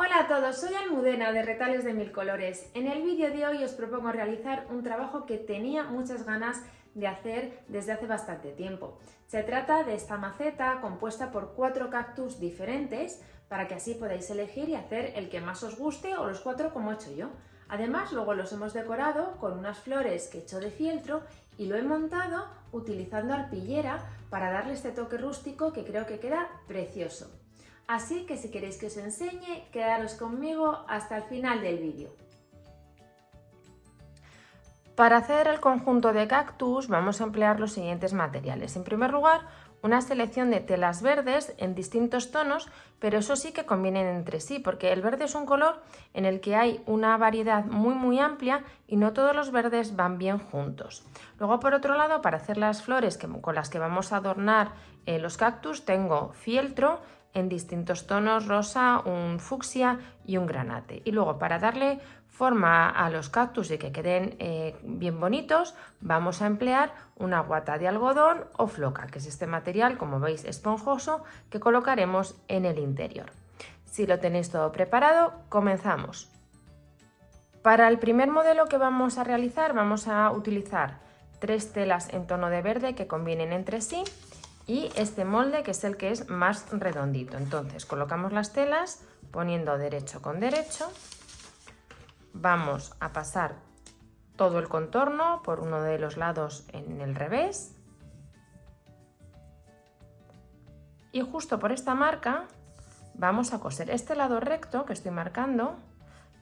Hola a todos, soy Almudena de Retales de Mil Colores. En el vídeo de hoy os propongo realizar un trabajo que tenía muchas ganas de hacer desde hace bastante tiempo. Se trata de esta maceta compuesta por 4 cactus diferentes para que así podáis elegir y hacer el que más os guste o los 4 como he hecho yo. Además, luego los hemos decorado con unas flores que he hecho de fieltro y lo he montado utilizando arpillera para darle este toque rústico que creo que queda precioso. Así que si queréis que os enseñe, quedaros conmigo hasta el final del vídeo. Para hacer el conjunto de cactus vamos a emplear los siguientes materiales. En primer lugar, una selección de telas verdes en distintos tonos, pero eso sí que convienen entre sí, porque el verde es un color en el que hay una variedad muy amplia y no todos los verdes van bien juntos. Luego, por otro lado, para hacer las flores con las que vamos a adornar los cactus, tengo fieltro en distintos tonos, rosa, un fucsia y un granate. Y luego, para darle forma a los cactus y que queden bien bonitos, vamos a emplear una guata de algodón o floca, que es este material, como veis, esponjoso, que colocaremos en el interior. Si lo tenéis todo preparado, comenzamos. Para el primer modelo que vamos a realizar, vamos a utilizar 3 telas en tono de verde que convienen entre sí y este molde, que es el que es más redondito. Entonces colocamos las telas poniendo derecho con derecho. Vamos a pasar todo el contorno por uno de los lados en el revés y justo por esta marca vamos a coser. Este lado recto que estoy marcando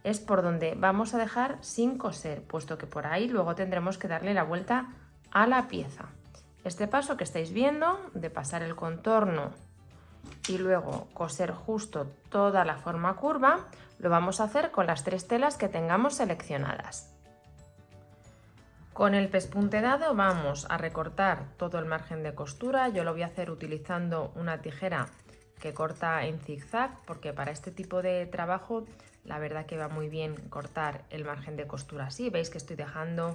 es por donde vamos a dejar sin coser, puesto que por ahí luego tendremos que darle la vuelta a la pieza. Este paso que estáis viendo de pasar el contorno y luego coser justo toda la forma curva, lo vamos a hacer con las 3 telas que tengamos seleccionadas. Con el pespunte dado vamos a recortar todo el margen de costura. Yo lo voy a hacer utilizando una tijera que corta en zigzag, porque para este tipo de trabajo la verdad que va muy bien cortar el margen de costura así. Veis que estoy dejando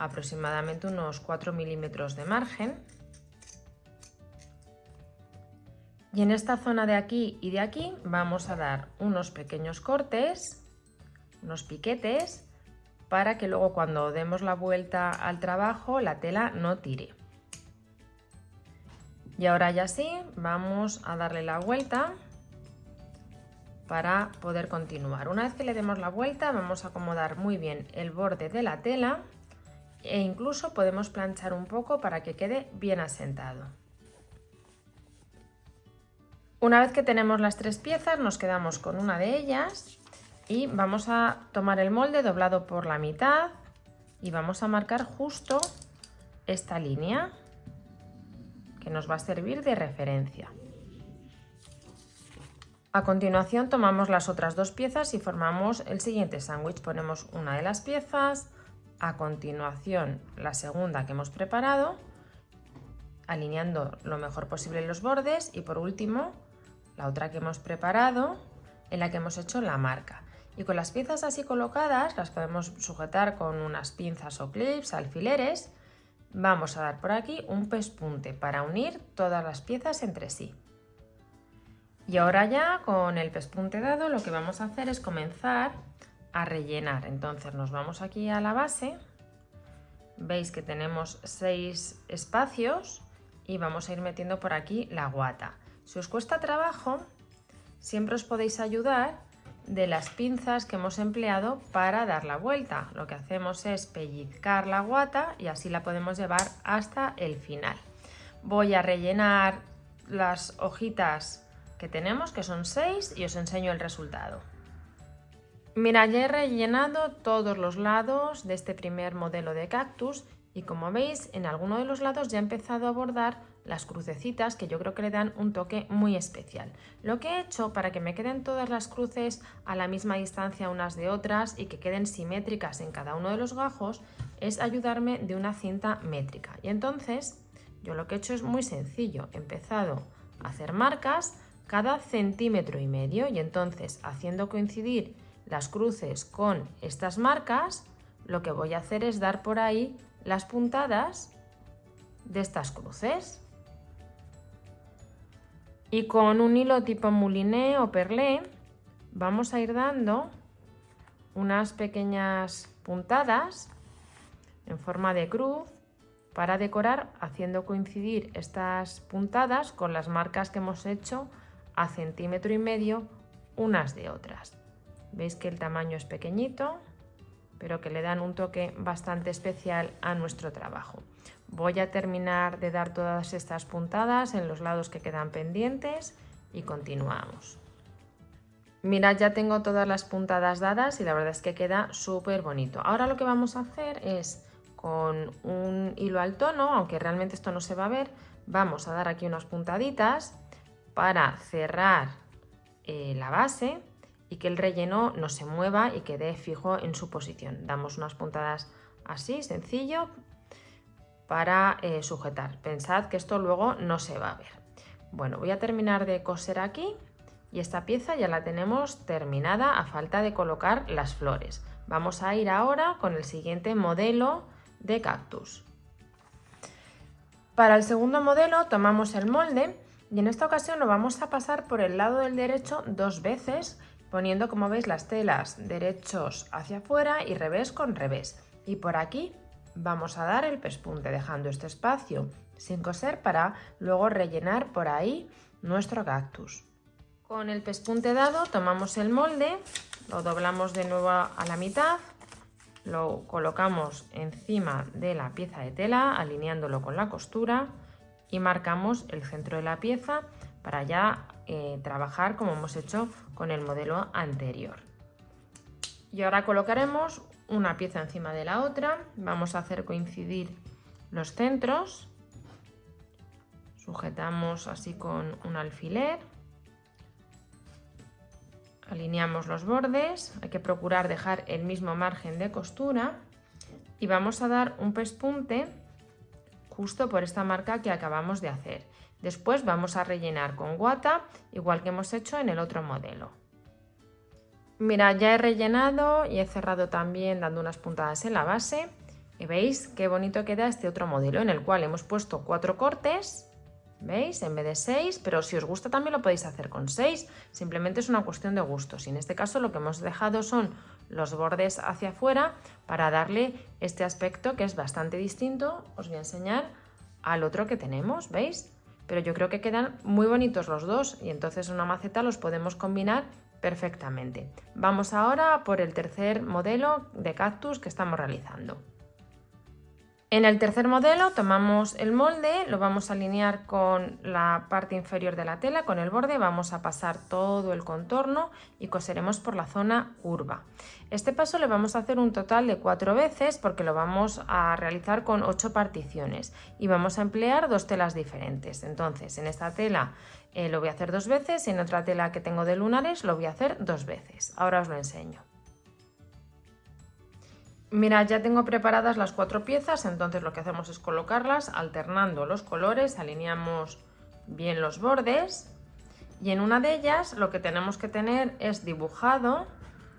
aproximadamente unos 4 milímetros de margen. Y en esta zona de aquí y de aquí vamos a dar unos pequeños cortes, unos piquetes, para que luego cuando demos la vuelta al trabajo la tela no tire. Y ahora ya sí, vamos a darle la vuelta para poder continuar. Una vez que le demos la vuelta, vamos a acomodar muy bien el borde de la tela e incluso podemos planchar un poco para que quede bien asentado. Una vez que tenemos las 3 piezas, nos quedamos con una de ellas y vamos a tomar el molde doblado por la mitad y vamos a marcar justo esta línea que nos va a servir de referencia. A continuación tomamos las otras 2 piezas y formamos el siguiente sándwich. Ponemos una de las piezas, a continuación la segunda que hemos preparado, alineando lo mejor posible los bordes, y por último la otra que hemos preparado en la que hemos hecho la marca. Y con las piezas así colocadas, las podemos sujetar con unas pinzas o clips, alfileres. Vamos a dar por aquí un pespunte para unir todas las piezas entre sí. Y ahora ya con el pespunte dado lo que vamos a hacer es comenzar a rellenar. Entonces nos vamos aquí a la base, veis que tenemos 6 espacios y vamos a ir metiendo por aquí la guata. Si os cuesta trabajo, siempre os podéis ayudar de las pinzas que hemos empleado para dar la vuelta. Lo que hacemos es pellizcar la guata y así la podemos llevar hasta el final. Voy a rellenar las hojitas que tenemos, que son 6, y os enseño el resultado. Mira, ya he rellenado todos los lados de este primer modelo de cactus y como veis en alguno de los lados ya he empezado a bordar las crucecitas que yo creo que le dan un toque muy especial. Lo que he hecho para que me queden todas las cruces a la misma distancia unas de otras y que queden simétricas en cada uno de los gajos es ayudarme de una cinta métrica. Y entonces yo lo que he hecho es muy sencillo, he empezado a hacer marcas cada 1,5 centímetros y entonces haciendo coincidir las cruces con estas marcas, lo que voy a hacer es dar por ahí las puntadas de estas cruces. Y con un hilo tipo mouliné o perlé vamos a ir dando unas pequeñas puntadas en forma de cruz para decorar, haciendo coincidir estas puntadas con las marcas que hemos hecho a 1,5 centímetros unas de otras. Veis que el tamaño es pequeñito, pero que le dan un toque bastante especial a nuestro trabajo. Voy a terminar de dar todas estas puntadas en los lados que quedan pendientes y continuamos. Mirad, ya tengo todas las puntadas dadas y la verdad es que queda súper bonito. Ahora lo que vamos a hacer es, con un hilo al tono, aunque realmente esto no se va a ver, vamos a dar aquí unas puntaditas para cerrar la base y que el relleno no se mueva y quede fijo en su posición. Damos unas puntadas así, sencillo, para sujetar. Pensad que esto luego no se va a ver. Bueno, voy a terminar de coser aquí y esta pieza ya la tenemos terminada a falta de colocar las flores. Vamos a ir ahora con el siguiente modelo de cactus. Para el segundo modelo tomamos el molde y en esta ocasión lo vamos a pasar por el lado del derecho 2 veces, poniendo, como veis, las telas derechos hacia afuera y revés con revés. Y por aquí vamos a dar el pespunte, dejando este espacio sin coser para luego rellenar por ahí nuestro cactus. Con el pespunte dado tomamos el molde, lo doblamos de nuevo a la mitad, lo colocamos encima de la pieza de tela alineándolo con la costura y marcamos el centro de la pieza para ya trabajar como hemos hecho con el modelo anterior. Y ahora colocaremos una pieza encima de la otra, vamos a hacer coincidir los centros, sujetamos así con un alfiler. Alineamos los bordes, hay que procurar dejar el mismo margen de costura y vamos a dar un pespunte justo por esta marca que acabamos de hacer. Después vamos a rellenar con guata, igual que hemos hecho en el otro modelo. Mirad, ya he rellenado y he cerrado también dando unas puntadas en la base y veis qué bonito queda este otro modelo en el cual hemos puesto 4 cortes. ¿Veis? En vez de 6, pero si os gusta también lo podéis hacer con 6, simplemente es una cuestión de gustos y en este caso lo que hemos dejado son los bordes hacia afuera para darle este aspecto que es bastante distinto. Os voy a enseñar al otro que tenemos, ¿veis? Pero yo creo que quedan muy bonitos los dos y entonces en una maceta los podemos combinar perfectamente. Vamos ahora por el tercer modelo de cactus que estamos realizando. En el tercer modelo tomamos el molde, lo vamos a alinear con la parte inferior de la tela, con el borde, vamos a pasar todo el contorno y coseremos por la zona curva. Este paso le vamos a hacer un total de 4 veces porque lo vamos a realizar con 8 particiones y vamos a emplear 2 telas diferentes. Entonces, en esta tela lo voy a hacer 2 veces y en otra tela que tengo de lunares lo voy a hacer 2 veces. Ahora os lo enseño. Mirad, ya tengo preparadas las 4 piezas, entonces lo que hacemos es colocarlas alternando los colores, alineamos bien los bordes y en una de ellas lo que tenemos que tener es dibujado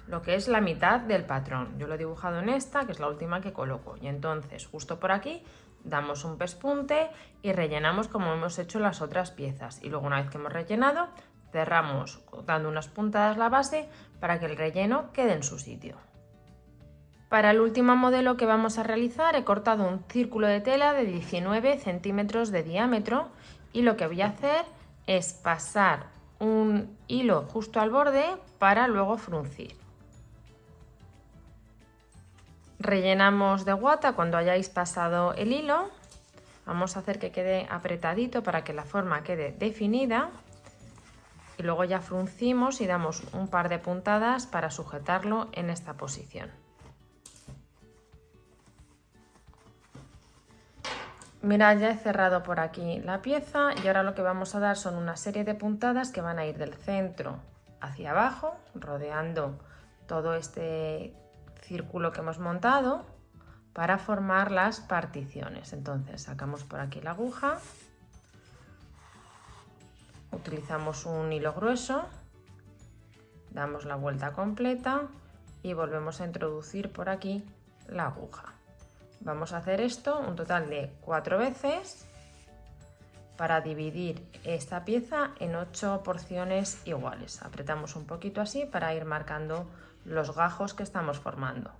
lo que es la mitad del patrón. Yo lo he dibujado en esta, que es la última que coloco, y entonces justo por aquí damos un pespunte y rellenamos como hemos hecho las otras piezas y luego una vez que hemos rellenado cerramos dando unas puntadas la base para que el relleno quede en su sitio. Para el último modelo que vamos a realizar he cortado un círculo de tela de 19 centímetros de diámetro y lo que voy a hacer es pasar un hilo justo al borde para luego fruncir. Rellenamos de guata cuando hayáis pasado el hilo, vamos a hacer que quede apretadito para que la forma quede definida y luego ya fruncimos y damos un par de puntadas para sujetarlo en esta posición. Mirad, ya he cerrado por aquí la pieza y ahora lo que vamos a dar son una serie de puntadas que van a ir del centro hacia abajo, rodeando todo este círculo que hemos montado para formar las particiones. Entonces sacamos por aquí la aguja, utilizamos un hilo grueso, damos la vuelta completa y volvemos a introducir por aquí la aguja. Vamos a hacer esto un total de 4 veces para dividir esta pieza en 8 porciones iguales. Apretamos un poquito así para ir marcando los gajos que estamos formando.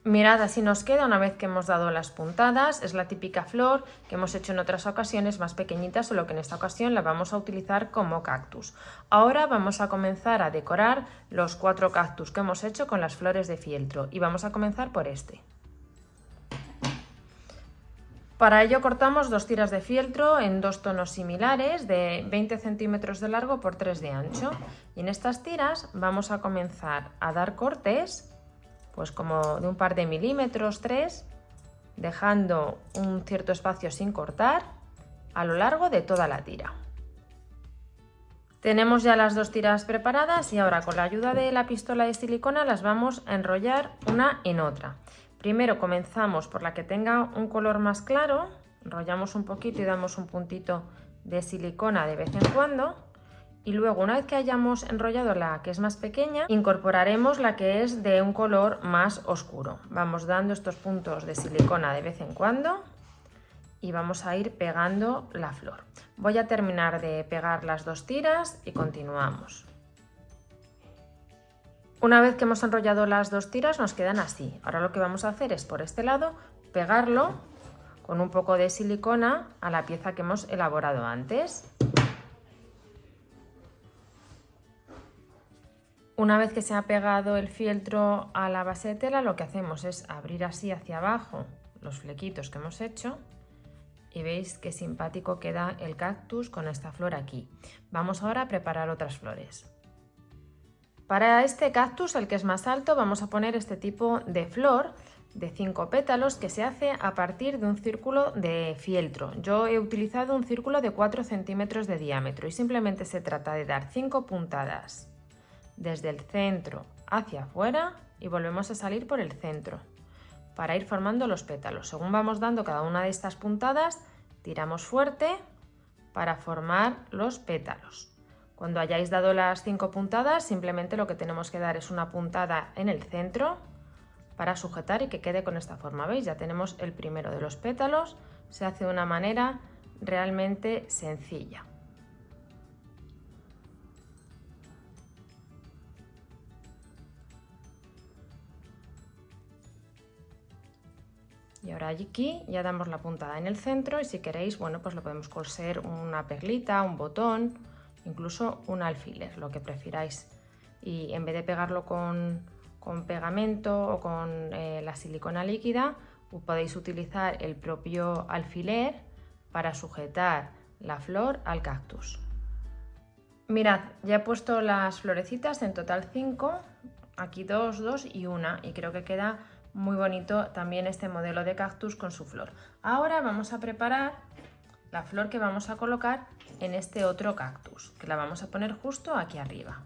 Mirad, así nos queda una vez que hemos dado las puntadas. Es la típica flor que hemos hecho en otras ocasiones más pequeñitas, solo que en esta ocasión la vamos a utilizar como cactus. Ahora vamos a comenzar a decorar los 4 cactus que hemos hecho con las flores de fieltro y vamos a comenzar por este. Para ello cortamos 2 tiras de fieltro en 2 tonos similares de 20 centímetros de largo por 3 de ancho, y en estas tiras vamos a comenzar a dar cortes pues como de un par de milímetros, 3, dejando un cierto espacio sin cortar a lo largo de toda la tira. Tenemos ya las 2 tiras preparadas y ahora con la ayuda de la pistola de silicona las vamos a enrollar una en otra. Primero comenzamos por la que tenga un color más claro, enrollamos un poquito y damos un puntito de silicona de vez en cuando. Y luego, una vez que hayamos enrollado la que es más pequeña, incorporaremos la que es de un color más oscuro. Vamos dando estos puntos de silicona de vez en cuando y vamos a ir pegando la flor. Voy a terminar de pegar las 2 tiras y continuamos. Una vez que hemos enrollado las 2 tiras nos quedan así. Ahora lo que vamos a hacer es por este lado pegarlo con un poco de silicona a la pieza que hemos elaborado antes. Una vez que se ha pegado el fieltro a la base de tela, lo que hacemos es abrir así hacia abajo los flequitos que hemos hecho y veis qué simpático queda el cactus con esta flor aquí. Vamos ahora a preparar otras flores. Para este cactus, el que es más alto, vamos a poner este tipo de flor de 5 pétalos que se hace a partir de un círculo de fieltro. Yo he utilizado un círculo de 4 centímetros de diámetro y simplemente se trata de dar 5 puntadas desde el centro hacia afuera y volvemos a salir por el centro para ir formando los pétalos. Según vamos dando cada una de estas puntadas, tiramos fuerte para formar los pétalos. Cuando hayáis dado las 5 puntadas, simplemente lo que tenemos que dar es una puntada en el centro para sujetar y que quede con esta forma. ¿Veis? Ya tenemos el primero de los pétalos. Se hace de una manera realmente sencilla. Y ahora aquí ya damos la puntada en el centro y si queréis, bueno, pues lo podemos coser una perlita, un botón, incluso un alfiler, lo que prefiráis. Y en vez de pegarlo con pegamento o con la silicona líquida, podéis utilizar el propio alfiler para sujetar la flor al cactus. Mirad, ya he puesto las florecitas, en total 5, aquí 2, 2 y 1, y creo que queda muy bonito también este modelo de cactus con su flor. Ahora vamos a preparar la flor que vamos a colocar en este otro cactus, que la vamos a poner justo aquí arriba.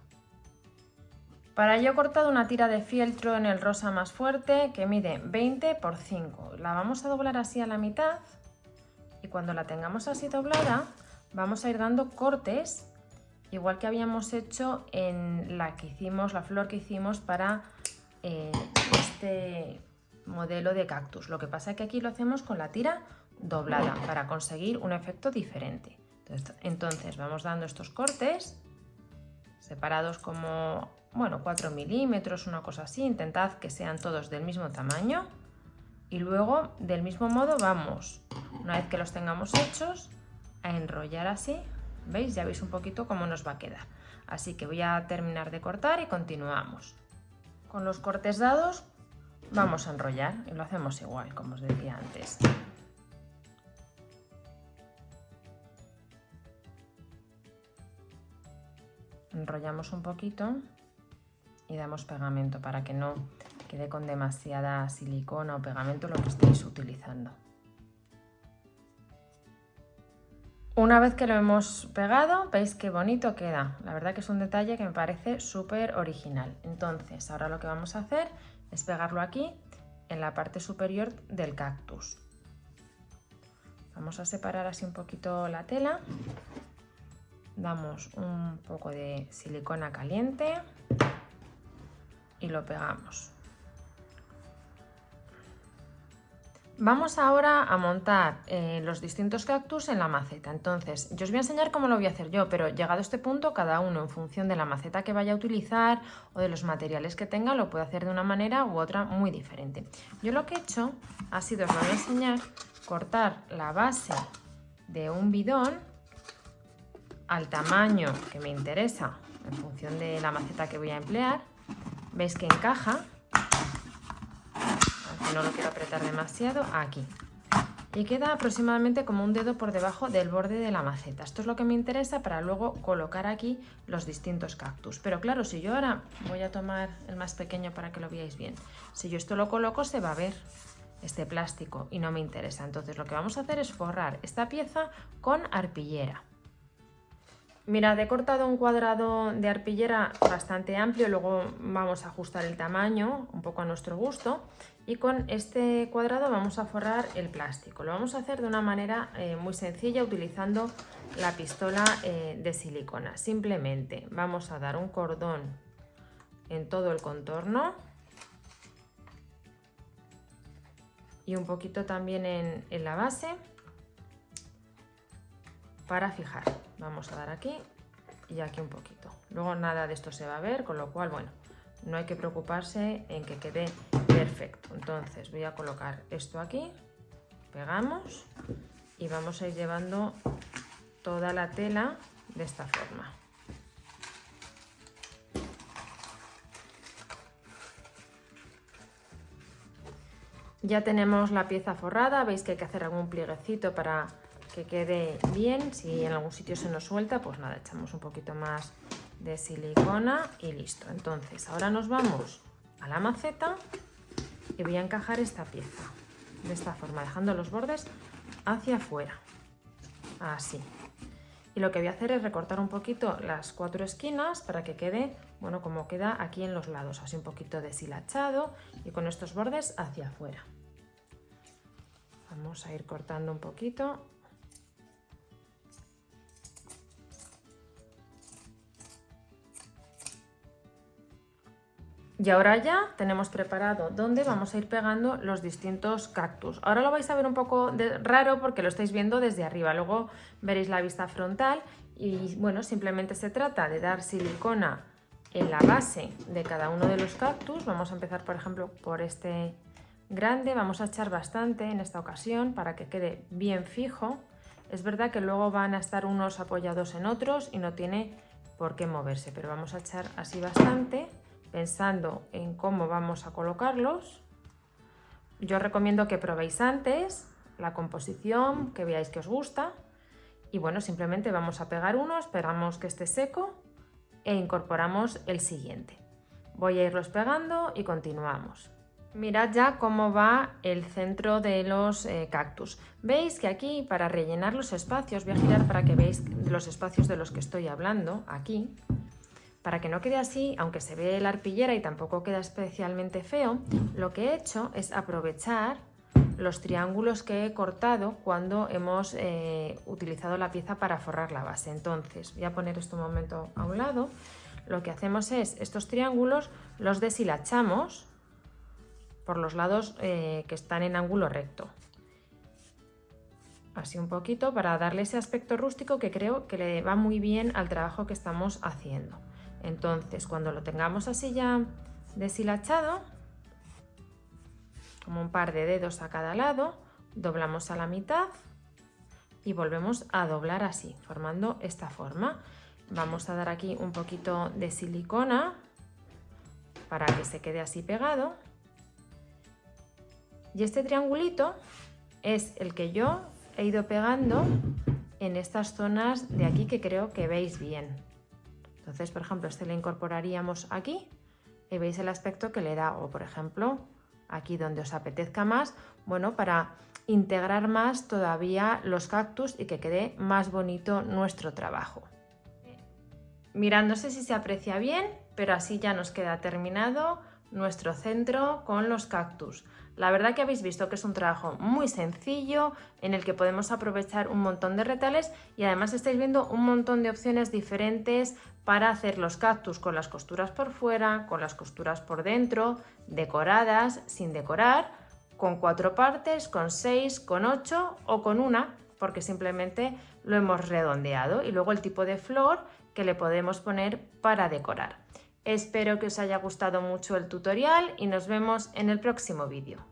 Para ello he cortado una tira de fieltro en el rosa más fuerte que mide 20 por 5. La vamos a doblar así a la mitad y cuando la tengamos así doblada vamos a ir dando cortes, igual que habíamos hecho en la flor que hicimos para este modelo de cactus. Lo que pasa es que aquí lo hacemos con la tira doblada para conseguir un efecto diferente. Entonces vamos dando estos cortes separados como 4 milímetros, una cosa así. Intentad que sean todos del mismo tamaño y luego del mismo modo vamos, una vez que los tengamos hechos, a enrollar así. ¿Veis? Ya veis un poquito cómo nos va a quedar. Así que voy a terminar de cortar y continuamos. Con los cortes dados vamos a enrollar y lo hacemos igual, como os decía antes. Enrollamos un poquito y damos pegamento para que no quede con demasiada silicona o pegamento lo que estéis utilizando. Una vez que lo hemos pegado, veis qué bonito queda. La verdad que es un detalle que me parece súper original. Entonces, ahora lo que vamos a hacer es pegarlo aquí, en la parte superior del cactus. Vamos a separar así un poquito la tela. Damos un poco de silicona caliente y lo pegamos. Vamos ahora a montar los distintos cactus en la maceta. Entonces, yo os voy a enseñar cómo lo voy a hacer yo, pero llegado a este punto, cada uno en función de la maceta que vaya a utilizar o de los materiales que tenga, lo puede hacer de una manera u otra muy diferente. Yo lo que he hecho ha sido, os lo voy a enseñar, cortar la base de un bidón al tamaño que me interesa en función de la maceta que voy a emplear. Veis que encaja. No lo quiero apretar demasiado, aquí. Y queda aproximadamente como un dedo por debajo del borde de la maceta. Esto es lo que me interesa para luego colocar aquí los distintos cactus. Pero claro, si yo ahora voy a tomar el más pequeño para que lo veáis bien. Si yo esto lo coloco, se va a ver este plástico y no me interesa. Entonces lo que vamos a hacer es forrar esta pieza con arpillera. Mirad, he cortado un cuadrado de arpillera bastante amplio, luego vamos a ajustar el tamaño un poco a nuestro gusto y con este cuadrado vamos a forrar el plástico. Lo vamos a hacer de una manera muy sencilla utilizando la pistola de silicona. Simplemente vamos a dar un cordón en todo el contorno y un poquito también en la base para fijar. Vamos a dar aquí y aquí un poquito. Luego nada de esto se va a ver, con lo cual, bueno, no hay que preocuparse en que quede perfecto. Entonces voy a colocar esto aquí, pegamos y vamos a ir llevando toda la tela de esta forma. Ya tenemos la pieza forrada, veis que hay que hacer algún plieguecito para que quede bien. Si en algún sitio se nos suelta, pues nada, echamos un poquito más de silicona y listo. Entonces ahora nos vamos a la maceta y voy a encajar esta pieza de esta forma, dejando los bordes hacia afuera, así. Y lo que voy a hacer es recortar un poquito las 4 esquinas para que quede, bueno, como queda aquí en los lados, así un poquito deshilachado y con estos bordes hacia afuera. Vamos a ir cortando un poquito. Y ahora ya tenemos preparado dónde vamos a ir pegando los distintos cactus. Ahora lo vais a ver un poco raro porque lo estáis viendo desde arriba, luego veréis la vista frontal y bueno, simplemente se trata de dar silicona en la base de cada uno de los cactus. Vamos a empezar, por ejemplo, por este grande, vamos a echar bastante en esta ocasión para que quede bien fijo. Es verdad que luego van a estar unos apoyados en otros y no tiene por qué moverse, pero vamos a echar así bastante, pensando en cómo vamos a colocarlos. Yo os recomiendo que probéis antes la composición, que veáis que os gusta y bueno, simplemente vamos a pegar uno, esperamos que esté seco e incorporamos el siguiente. Voy a irlos pegando y continuamos. Mirad ya cómo va el centro de los cactus. Veis que aquí, para rellenar los espacios, voy a girar para que veáis los espacios de los que estoy hablando, aquí. Para que no quede así, aunque se ve la arpillera y tampoco queda especialmente feo, lo que he hecho es aprovechar los triángulos que he cortado cuando hemos utilizado la pieza para forrar la base. Entonces, voy a poner esto un momento a un lado. Lo que hacemos es, estos triángulos los deshilachamos por los lados que están en ángulo recto. Así un poquito para darle ese aspecto rústico que creo que le va muy bien al trabajo que estamos haciendo. Entonces, cuando lo tengamos así ya deshilachado, como un par de dedos a cada lado, doblamos a la mitad y volvemos a doblar así, formando esta forma. Vamos a dar aquí un poquito de silicona para que se quede así pegado. Y este triangulito es el que yo he ido pegando en estas zonas de aquí que creo que veis bien. Entonces, por ejemplo, este le incorporaríamos aquí y veis el aspecto que le da, o por ejemplo, aquí donde os apetezca más, bueno, para integrar más todavía los cactus y que quede más bonito nuestro trabajo. Mirad, no sé si se aprecia bien, pero así ya nos queda terminado nuestro centro con los cactus. La verdad que habéis visto que es un trabajo muy sencillo en el que podemos aprovechar un montón de retales y además estáis viendo un montón de opciones diferentes para hacer los cactus con las costuras por fuera, con las costuras por dentro, decoradas, sin decorar, con 4 partes, con 6, con 8 o con una, porque simplemente lo hemos redondeado, y luego el tipo de flor que le podemos poner para decorar. Espero que os haya gustado mucho el tutorial y nos vemos en el próximo vídeo.